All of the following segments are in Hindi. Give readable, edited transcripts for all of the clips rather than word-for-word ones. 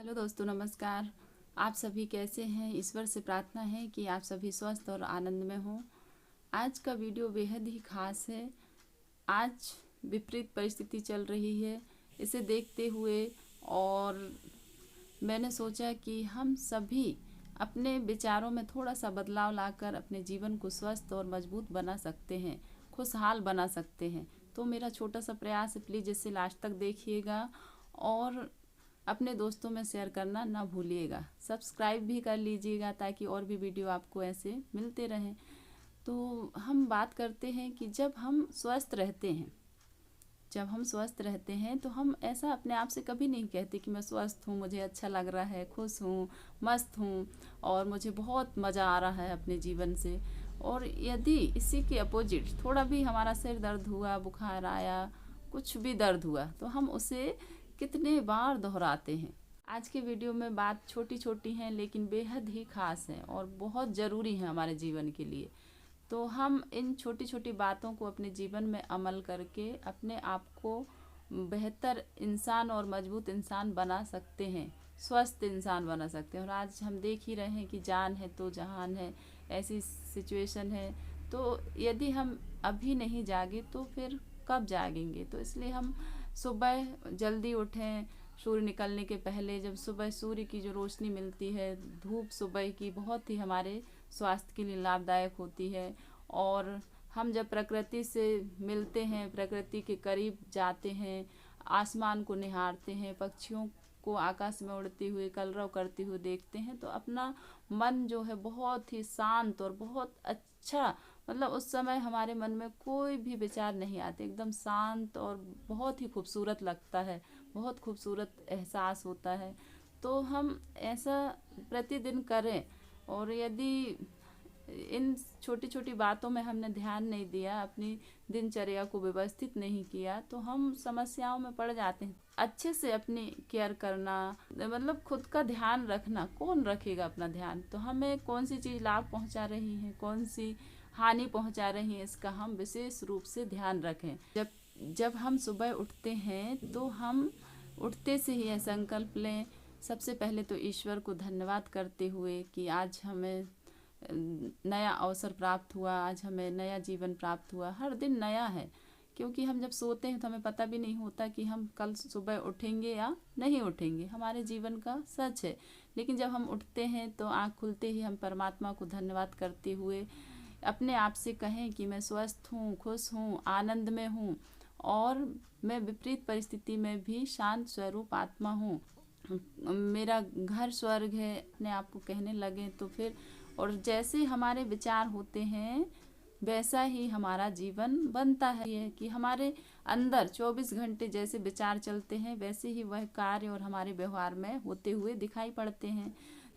हेलो दोस्तों, नमस्कार। आप सभी कैसे हैं? ईश्वर से प्रार्थना है कि आप सभी स्वस्थ और आनंद में हों। आज का वीडियो बेहद ही खास है। आज विपरीत परिस्थिति चल रही है, इसे देखते हुए और मैंने सोचा कि हम सभी अपने विचारों में थोड़ा सा बदलाव लाकर अपने जीवन को स्वस्थ और मजबूत बना सकते हैं, खुशहाल बना सकते हैं। तो मेरा छोटा सा प्रयास है, प्लीज़ इसे लास्ट तक देखिएगा और अपने दोस्तों में शेयर करना ना भूलिएगा। सब्सक्राइब भी कर लीजिएगा ताकि और भी वीडियो आपको ऐसे मिलते रहें। तो हम बात करते हैं कि जब हम स्वस्थ रहते हैं तो हम ऐसा अपने आप से कभी नहीं कहते कि मैं स्वस्थ हूँ, मुझे अच्छा लग रहा है, खुश हूँ, मस्त हूँ और मुझे बहुत मज़ा आ रहा है अपने जीवन से। और यदि इसी के अपोजिट थोड़ा भी हमारा सिर दर्द हुआ, बुखार आया, कुछ भी दर्द हुआ, तो हम उसे कितने बार दोहराते हैं। आज के वीडियो में बात छोटी छोटी हैं लेकिन बेहद ही खास हैं और बहुत ज़रूरी हैं हमारे जीवन के लिए। तो हम इन छोटी छोटी बातों को अपने जीवन में अमल करके अपने आप को बेहतर इंसान और मजबूत इंसान बना सकते हैं, स्वस्थ इंसान बना सकते हैं। और आज हम देख ही रहे हैं कि जान है तो जहान है, ऐसी सिचुएशन है। तो यदि हम अभी नहीं जागे तो फिर कब जागेंगे? तो इसलिए हम सुबह जल्दी उठें, सूर्य निकलने के पहले। जब सुबह सूर्य की जो रोशनी मिलती है, धूप सुबह की बहुत ही हमारे स्वास्थ्य के लिए लाभदायक होती है। और हम जब प्रकृति से मिलते हैं, प्रकृति के करीब जाते हैं, आसमान को निहारते हैं, पक्षियों को आकाश में उड़ते हुए कलरव करते हुए देखते हैं, तो अपना मन जो है बहुत ही शांत और बहुत अच्छा, मतलब उस समय हमारे मन में कोई भी विचार नहीं आते, एकदम शांत और बहुत ही खूबसूरत लगता है, बहुत खूबसूरत एहसास होता है। तो हम ऐसा प्रतिदिन करें। और यदि इन छोटी छोटी बातों में हमने ध्यान नहीं दिया, अपनी दिनचर्या को व्यवस्थित नहीं किया, तो हम समस्याओं में पड़ जाते हैं। अच्छे से अपनी केयर करना, मतलब खुद का ध्यान रखना। कौन रखेगा अपना ध्यान? तो हमें कौन सी चीज़ लाभ पहुंचा रही है, कौन सी हानि पहुंचा रही है, इसका हम विशेष रूप से ध्यान रखें। जब हम सुबह उठते हैं तो हम उठते से ही यह संकल्प लें, सबसे पहले तो ईश्वर को धन्यवाद करते हुए कि आज हमें नया अवसर प्राप्त हुआ, आज हमें नया जीवन प्राप्त हुआ। हर दिन नया है, क्योंकि हम जब सोते हैं तो हमें पता भी नहीं होता कि हम कल सुबह उठेंगे या नहीं उठेंगे, हमारे जीवन का सच है। लेकिन जब हम उठते हैं तो आँख खुलते ही हम परमात्मा को धन्यवाद करते हुए अपने आप से कहें कि मैं स्वस्थ हूँ, खुश हूँ, आनंद में हूँ और मैं विपरीत परिस्थिति में भी शांत स्वरूप आत्मा हूँ, मेरा घर स्वर्ग है, अपने आप को कहने लगे तो फिर, और जैसे हमारे विचार होते हैं वैसा ही हमारा जीवन बनता है। ये कि हमारे अंदर 24 घंटे जैसे विचार चलते हैं वैसे ही वह कार्य और हमारे व्यवहार में होते हुए दिखाई पड़ते हैं।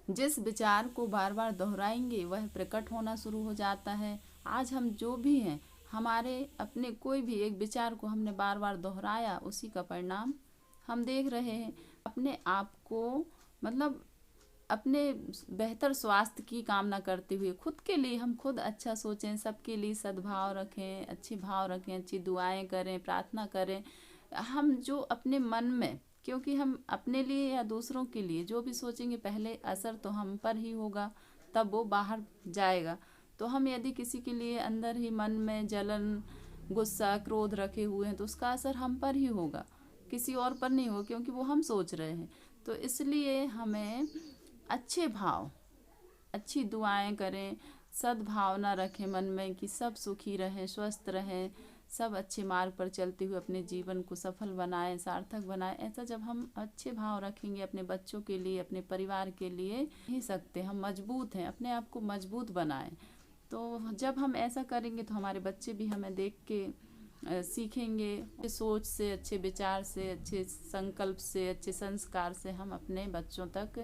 जिस विचार को बार बार दोहराएंगे वह प्रकट होना शुरू हो जाता है। आज हम जो भी हैं, हमारे अपने कोई भी एक विचार को हमने बार बार दोहराया, उसी का परिणाम हम देख रहे हैं। अपने आप को, मतलब अपने बेहतर स्वास्थ्य की कामना करते हुए खुद के लिए हम खुद अच्छा सोचें, सबके लिए सद्भाव रखें, अच्छे भाव रखें, अच्छी दुआएं करें, प्रार्थना करें। हम जो अपने मन में, क्योंकि हम अपने लिए या दूसरों के लिए जो भी सोचेंगे पहले असर तो हम पर ही होगा, तब वो बाहर जाएगा। तो हम यदि किसी के लिए अंदर ही मन में जलन, गुस्सा, क्रोध रखे हुए हैं तो उसका असर हम पर ही होगा, किसी और पर नहीं होगा, क्योंकि वो हम सोच रहे हैं। तो इसलिए हमें अच्छे भाव, अच्छी दुआएं करें, सद्भावना रखें मन में कि सब सुखी रहें, स्वस्थ रहें, सब अच्छे मार्ग पर चलते हुए अपने जीवन को सफल बनाएं, सार्थक बनाएं। ऐसा जब हम अच्छे भाव रखेंगे अपने बच्चों के लिए, अपने परिवार के लिए, ही सकते हम मजबूत हैं, अपने आप को मजबूत बनाएं। तो जब हम ऐसा करेंगे तो हमारे बच्चे भी हमें देख के सीखेंगे। अच्छे सोच से, अच्छे विचार से, अच्छे संकल्प से, अच्छे संस्कार से हम अपने बच्चों तक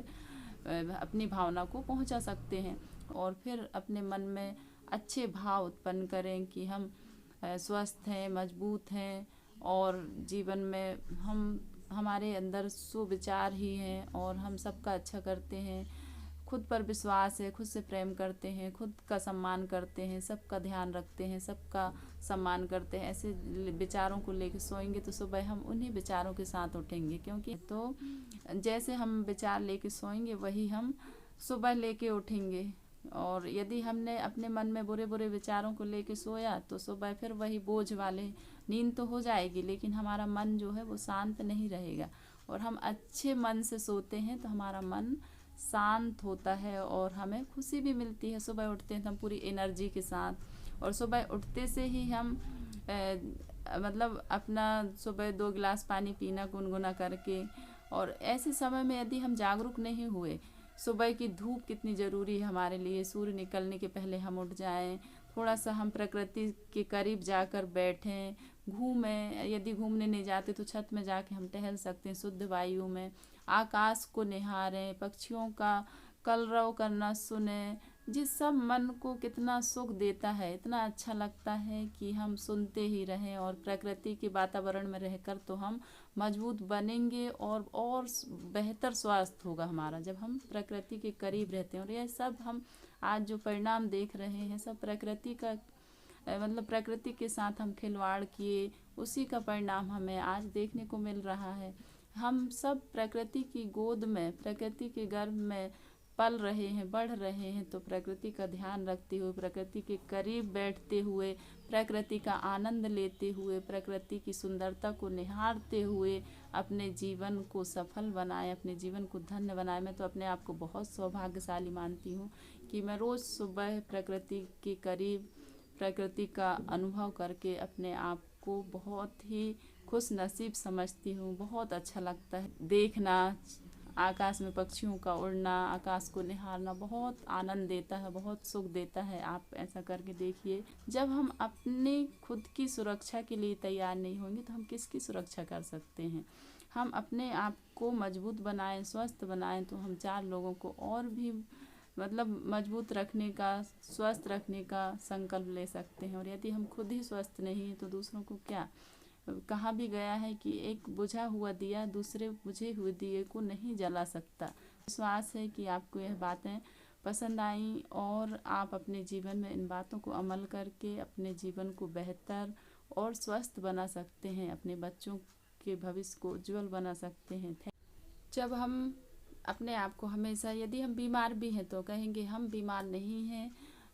अपनी भावना को पहुंचा सकते हैं। और फिर अपने मन में अच्छे भाव उत्पन्न करें कि हम स्वस्थ हैं, मजबूत हैं और जीवन में हमारे अंदर सुविचार ही हैं और हम सबका अच्छा करते हैं, खुद पर विश्वास है, खुद से प्रेम करते हैं, खुद का सम्मान करते हैं, सबका ध्यान रखते हैं, सबका सम्मान करते हैं, ऐसे विचारों को लेकर सोएंगे तो सुबह हम उन्हीं विचारों के साथ उठेंगे। क्योंकि तो जैसे हम विचार लेके सोएंगे वही हम सुबह लेके उठेंगे। और यदि हमने अपने मन में बुरे बुरे विचारों को लेके सोया तो सुबह फिर वही बोझ वाले, नींद तो हो जाएगी लेकिन हमारा मन जो है वो शांत नहीं रहेगा। और हम अच्छे मन से सोते हैं तो हमारा मन शांत होता है और हमें खुशी भी मिलती है। सुबह उठते हैं तो हम पूरी एनर्जी के साथ, और सुबह उठते से ही हम मतलब अपना सुबह 2 गिलास पानी पीना गुनगुना करके। और ऐसे समय में यदि हम जागरूक नहीं हुए, सुबह की धूप कितनी ज़रूरी है हमारे लिए, सूर्य निकलने के पहले हम उठ जाएं, थोड़ा सा हम प्रकृति के करीब जाकर बैठें, घूमें। यदि घूमने नहीं जाते तो छत में जाके हम टहल सकते हैं शुद्ध वायु में, आकाश को निहारें, पक्षियों का कलरव करना सुने, जिस सब मन को कितना सुख देता है, इतना अच्छा लगता है कि हम सुनते ही रहें। और प्रकृति के वातावरण में रहकर तो हम मजबूत बनेंगे और बेहतर स्वास्थ्य होगा हमारा जब हम प्रकृति के करीब रहते हैं। और यह सब हम आज जो परिणाम देख रहे हैं सब प्रकृति का मतलब प्रकृति के साथ हम खिलवाड़ किए, उसी का परिणाम हमें आज देखने को मिल रहा है। हम सब प्रकृति की गोद में, प्रकृति के गर्भ में पल रहे हैं, बढ़ रहे हैं। तो प्रकृति का ध्यान रखते हुए, प्रकृति के करीब बैठते हुए, प्रकृति का आनंद लेते हुए, प्रकृति की सुंदरता को निहारते हुए अपने जीवन को सफल बनाएं, अपने जीवन को धन्य बनाएं। मैं तो अपने आप को बहुत सौभाग्यशाली मानती हूँ कि मैं रोज़ सुबह प्रकृति के करीब, प्रकृति का अनुभव करके अपने आप को बहुत ही खुश नसीब समझती हूँ। बहुत अच्छा लगता है देखना, आकाश में पक्षियों का उड़ना, आकाश को निहारना बहुत आनंद देता है, बहुत सुख देता है। आप ऐसा करके देखिए। जब हम अपने खुद की सुरक्षा के लिए तैयार नहीं होंगे तो हम किसकी सुरक्षा कर सकते हैं। हम अपने आप को मजबूत बनाएं, स्वस्थ बनाएं तो हम 4 लोगों को और भी मतलब मजबूत रखने का, स्वस्थ रखने का संकल्प ले सकते हैं। और यदि हम खुद ही स्वस्थ नहीं हैं तो दूसरों को क्या। कहा भी गया है कि एक बुझा हुआ दिया दूसरे बुझे हुए दिए को नहीं जला सकता। विश्वास है कि आपको यह बातें पसंद आई और आप अपने जीवन में इन बातों को अमल करके अपने जीवन को बेहतर और स्वस्थ बना सकते हैं, अपने बच्चों के भविष्य को उज्जवल बना सकते हैं। जब हम अपने आप को हमेशा, यदि हम बीमार भी हैं तो कहेंगे हम बीमार नहीं हैं,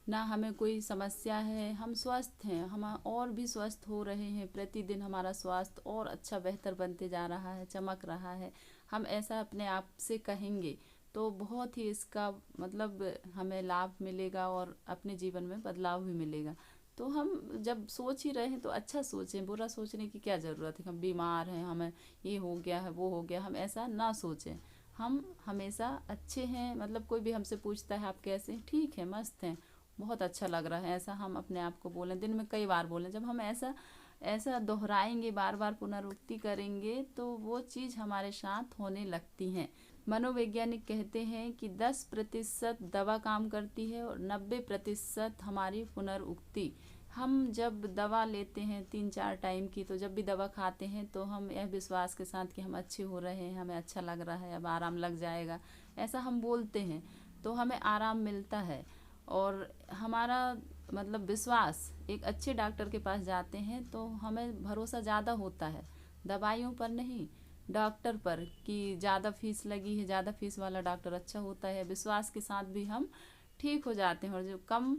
ना हमें कोई समस्या है, हम स्वस्थ हैं, हम और भी स्वस्थ हो रहे हैं। प्रतिदिन हमारा स्वास्थ्य और अच्छा बेहतर बनते जा रहा है, चमक रहा है। हम ऐसा अपने आप से कहेंगे तो बहुत ही इसका मतलब हमें लाभ मिलेगा और अपने जीवन में बदलाव भी मिलेगा। तो हम जब सोच ही रहे हैं तो अच्छा सोचें, बुरा सोचने की क्या ज़रूरत है। हम बीमार हैं, हमें ये हो गया है, वो हो गया, हम ऐसा ना सोचें। हम हमेशा अच्छे हैं, मतलब कोई भी हमसे पूछता है आप कैसे हैं, ठीक है, मस्त हैं, बहुत अच्छा लग रहा है, ऐसा हम अपने आप को बोलें। दिन में कई बार बोलें। जब हम ऐसा दोहराएंगे, बार बार पुनरावृत्ति करेंगे तो वो चीज़ हमारे साथ होने लगती हैं। मनोवैज्ञानिक कहते हैं कि 10% दवा काम करती है और 90% हमारी पुनरुक्ति। हम जब दवा लेते हैं 3-4 टाइम की, तो जब भी दवा खाते हैं तो हम यह विश्वास के साथ कि हम अच्छे हो रहे हैं, हमें अच्छा लग रहा है, अब आराम लग जाएगा, ऐसा हम बोलते हैं तो हमें आराम मिलता है। और हमारा मतलब विश्वास, एक अच्छे डॉक्टर के पास जाते हैं तो हमें भरोसा ज़्यादा होता है, दवाइयों पर नहीं, डॉक्टर पर, कि ज़्यादा फीस लगी है, ज़्यादा फीस वाला डॉक्टर अच्छा होता है। विश्वास के साथ भी हम ठीक हो जाते हैं और जो कम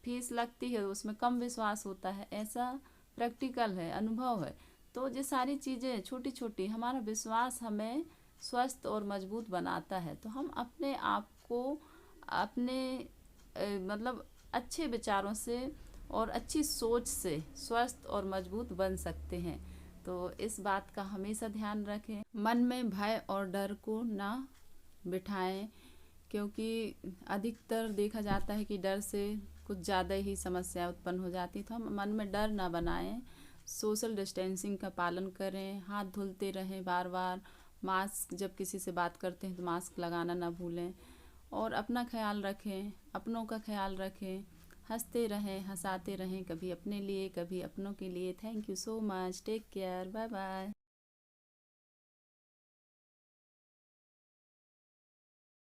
फीस लगती है उसमें कम विश्वास होता है। ऐसा प्रैक्टिकल है, अनुभव है। तो ये सारी चीज़ें छोटी छोटी, हमारा विश्वास हमें स्वस्थ और मजबूत बनाता है। तो हम अपने आप को अपने मतलब अच्छे विचारों से और अच्छी सोच से स्वस्थ और मजबूत बन सकते हैं। तो इस बात का हमेशा ध्यान रखें। मन में भय और डर को ना बिठाएं, क्योंकि अधिकतर देखा जाता है कि डर से कुछ ज़्यादा ही समस्या उत्पन्न हो जाती है। तो हम मन में डर ना बनाएं, सोशल डिस्टेंसिंग का पालन करें, हाथ धुलते रहें बार बार, मास्क, जब किसी से बात करते हैं तो मास्क लगाना ना भूलें और अपना ख्याल रखें, अपनों का ख्याल रखें, हंसते रहें, हंसाते रहें, कभी अपने लिए कभी अपनों के लिए। Thank you so much, take care, bye bye.